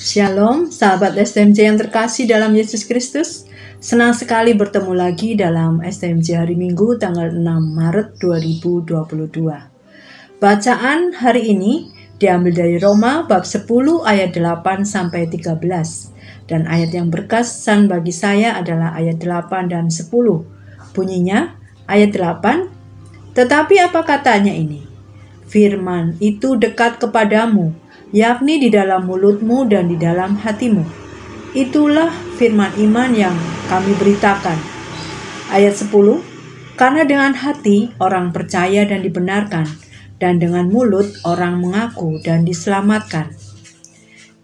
Shalom, sahabat STMJ yang terkasih dalam Yesus Kristus. Senang sekali bertemu lagi dalam STMJ hari Minggu tanggal 6 Maret 2022. Bacaan hari ini diambil dari Roma bab 10 ayat 8 sampai 13. Dan ayat yang berkesan bagi saya adalah ayat 8 dan 10. Bunyinya ayat 8, tetapi apa katanya ini? Firman itu dekat kepadamu, yakni di dalam mulutmu dan di dalam hatimu. Itulah firman iman yang kami beritakan. Ayat 10, karena dengan hati orang percaya dan dibenarkan, dan dengan mulut orang mengaku dan diselamatkan.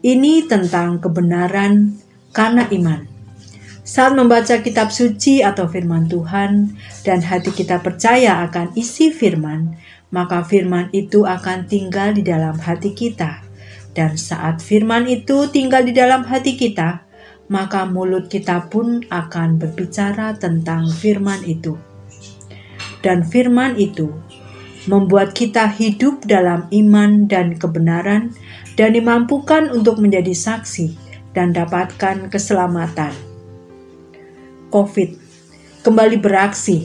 Ini tentang kebenaran karena iman. Saat membaca kitab suci atau firman Tuhan, dan hati kita percaya akan isi firman, maka firman itu akan tinggal di dalam hati kita. Dan saat firman itu tinggal di dalam hati kita, maka mulut kita pun akan berbicara tentang firman itu. Dan firman itu membuat kita hidup dalam iman dan kebenaran dan dimampukan untuk menjadi saksi dan dapatkan keselamatan. COVID kembali beraksi.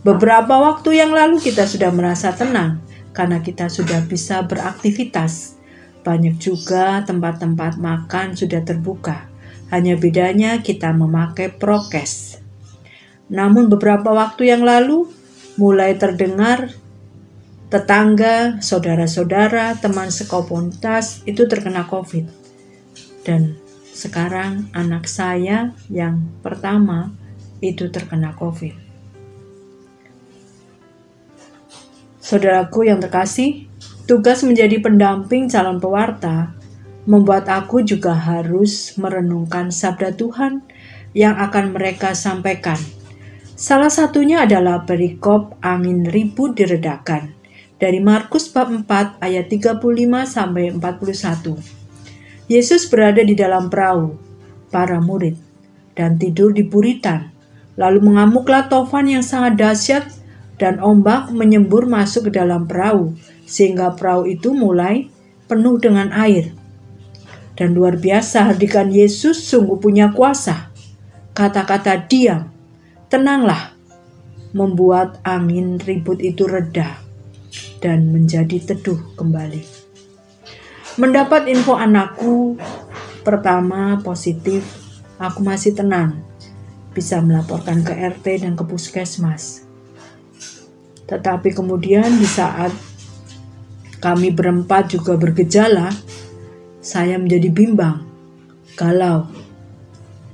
Beberapa waktu yang lalu kita sudah merasa tenang karena kita sudah bisa beraktivitas. Banyak juga tempat-tempat makan sudah terbuka. Hanya bedanya kita memakai prokes. Namun beberapa waktu yang lalu mulai terdengar tetangga, saudara-saudara, teman sekomunitas itu terkena COVID. Dan sekarang anak saya yang pertama itu terkena COVID. Saudaraku yang terkasih, tugas menjadi pendamping calon pewarta membuat aku juga harus merenungkan sabda Tuhan yang akan mereka sampaikan. Salah satunya adalah perikop angin ribut diredakan dari Markus bab 4 ayat 35 sampai 41. Yesus berada di dalam perahu para murid dan tidur di buritan. Lalu mengamuklah tofan yang sangat dahsyat dan ombak menyembur masuk ke dalam perahu, sehingga perahu itu mulai penuh dengan air. Dan luar biasa hardikan Yesus sungguh punya kuasa. Kata-kata diam, tenanglah, membuat angin ribut itu reda dan menjadi teduh kembali. Mendapat info anakku pertama positif, aku masih tenang, bisa melaporkan ke RT dan ke puskesmas. Tetapi kemudian di saat kami berempat juga bergejala, saya menjadi bimbang, galau,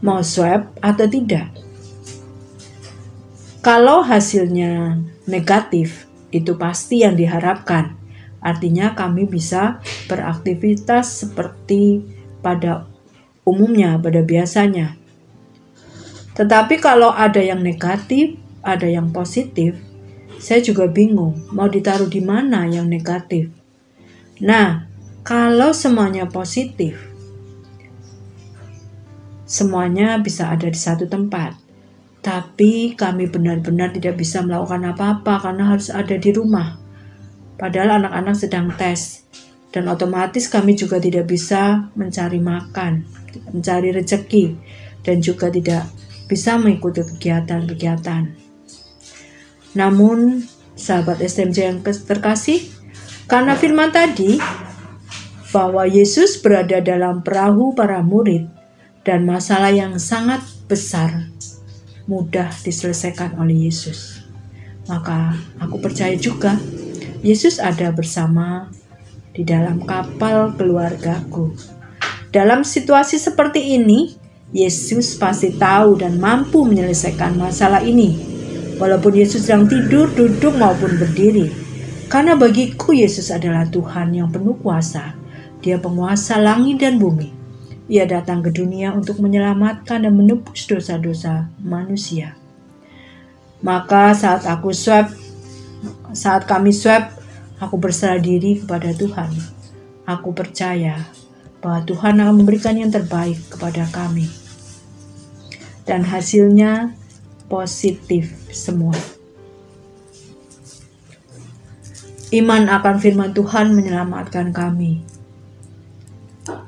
mau swab atau tidak. Kalau hasilnya negatif, itu pasti yang diharapkan. Artinya kami bisa beraktivitas seperti pada umumnya, pada biasanya. Tetapi kalau ada yang negatif, ada yang positif, saya juga bingung mau ditaruh di mana yang negatif. Nah, kalau semuanya positif, semuanya bisa ada di satu tempat. Tapi kami benar-benar tidak bisa melakukan apa-apa karena harus ada di rumah. Padahal anak-anak sedang tes. Dan otomatis kami juga tidak bisa mencari makan, mencari rezeki, dan juga tidak bisa mengikuti kegiatan-kegiatan. Namun, sahabat STMJ yang terkasih, karena firman tadi bahwa Yesus berada dalam perahu para murid dan masalah yang sangat besar mudah diselesaikan oleh Yesus. Maka aku percaya juga Yesus ada bersama di dalam kapal keluargaku. Dalam situasi seperti ini, Yesus pasti tahu dan mampu menyelesaikan masalah ini. Walaupun Yesus sedang tidur, duduk maupun berdiri. Karena bagiku Yesus adalah Tuhan yang penuh kuasa. Dia penguasa langit dan bumi. Ia datang ke dunia untuk menyelamatkan dan menebus dosa-dosa manusia. Maka saat kami swab, aku berserah diri kepada Tuhan. Aku percaya bahwa Tuhan akan memberikan yang terbaik kepada kami. Dan hasilnya positif semua. Iman akan firman Tuhan menyelamatkan kami.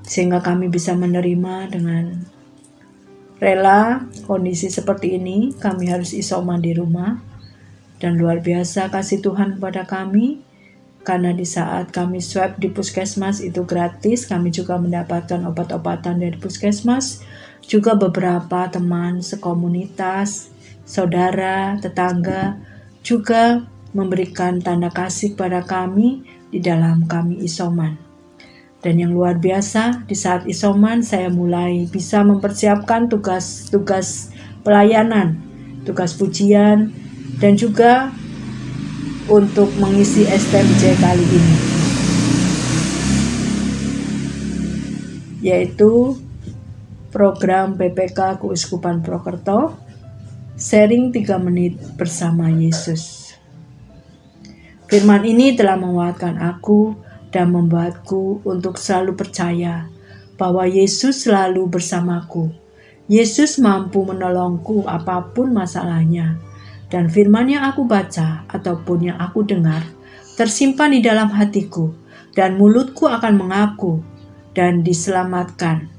sehingga kami bisa menerima dengan rela kondisi seperti ini. Kami harus isoman di rumah, dan luar biasa kasih Tuhan kepada kami, karena di saat kami swab di puskesmas itu gratis. Kami juga mendapatkan obat-obatan dari puskesmas, juga beberapa teman sekomunitas, saudara, tetangga juga memberikan tanda kasih kepada kami di dalam kami isoman. Dan yang luar biasa, di saat isoman saya mulai bisa mempersiapkan tugas-tugas pelayanan, tugas pujian, dan juga untuk mengisi STMJ kali ini, yaitu program PPK Keuskupan Purwokerto, sharing 3 menit bersama Yesus. Firman ini telah menguatkan aku dan membuatku untuk selalu percaya bahwa Yesus selalu bersamaku. Yesus mampu menolongku apapun masalahnya. Dan firman yang aku baca ataupun yang aku dengar tersimpan di dalam hatiku, dan mulutku akan mengaku dan diselamatkan.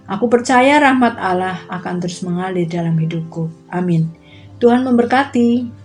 Aku percaya rahmat Allah akan terus mengalir dalam hidupku. Amin. Tuhan memberkati.